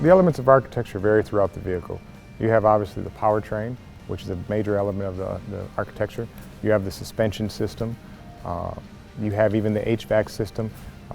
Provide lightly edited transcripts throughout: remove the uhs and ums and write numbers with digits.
The elements of architecture vary throughout the vehicle. You have obviously the powertrain, which is a major element of the architecture. You have the suspension system. You have even the HVAC system.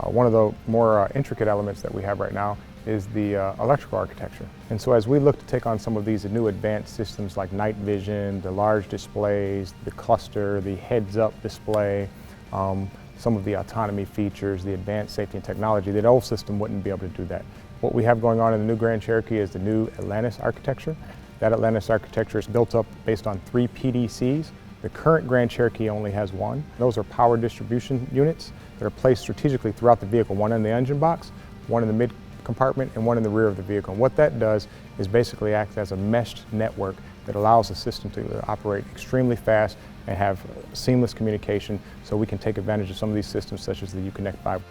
One of the more intricate elements that we have right now is the electrical architecture. And so as we look to take on some of these new advanced systems like night vision, the large displays, the cluster, the heads-up display, some of the autonomy features, the advanced safety and technology, the old system wouldn't be able to do that. What we have going on in the new Grand Cherokee is the new Atlantis architecture. That Atlantis architecture is built up based on 3 PDCs. The current Grand Cherokee only has 1. Those are power distribution units that are placed strategically throughout the vehicle, one in the engine box, one in the mid compartment, and one in the rear of the vehicle. And what that does is basically act as a meshed network that allows the system to operate extremely fast and have seamless communication, so we can take advantage of some of these systems such as the Uconnect 5.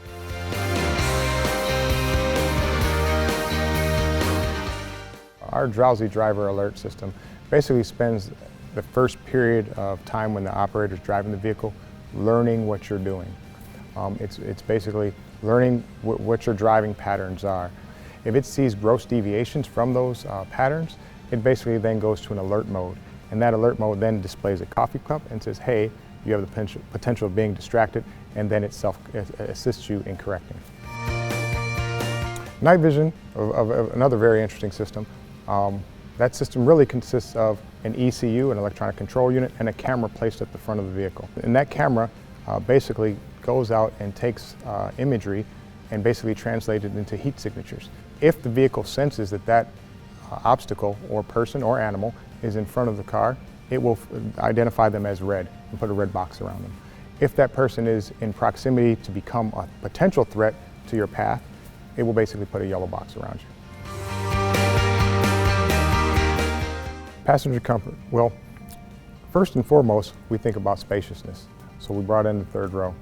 Our drowsy driver alert system basically spends the first period of time when the operator is driving the vehicle learning what you're doing. It's basically learning what your driving patterns are. If it sees gross deviations from those patterns, it basically then goes to an alert mode. And that alert mode then displays a coffee cup and says, hey, you have the potential of being distracted, and then it assists you in correcting. Night vision, of another very interesting system. That system really consists of an ECU, an electronic control unit, and a camera placed at the front of the vehicle. And that camera basically goes out and takes imagery and basically translates it into heat signatures. If the vehicle senses that obstacle or person or animal is in front of the car, it will identify them as red and put a red box around them. If that person is in proximity to become a potential threat to your path, it will basically put a yellow box around you. Passenger comfort. Well, first and foremost, we think about spaciousness. So we brought in the third row.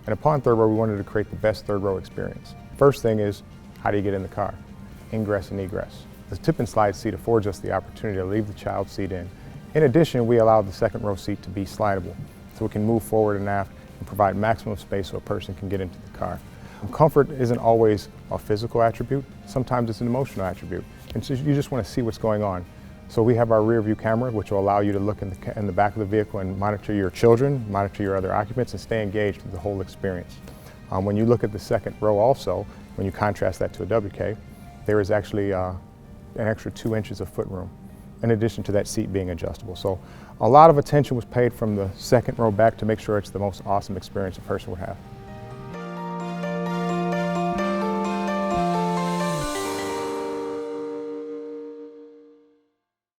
And upon third row, we wanted to create the best third row experience. First thing is, how do you get in the car? Ingress and egress. The tip and slide seat affords us the opportunity to leave the child seat in. In addition, we allow the second row seat to be slidable, so it can move forward and aft and provide maximum space so a person can get into the car. Comfort isn't always a physical attribute, sometimes it's an emotional attribute. And so you just want to see what's going on. So we have our rear view camera, which will allow you to look in the back of the vehicle and monitor your children, monitor your other occupants, and stay engaged with the whole experience. When you look at the second row also, when you contrast that to a WK, there is actually an extra 2 inches of foot room, in addition to that seat being adjustable. So a lot of attention was paid from the second row back to make sure it's the most awesome experience a person would have.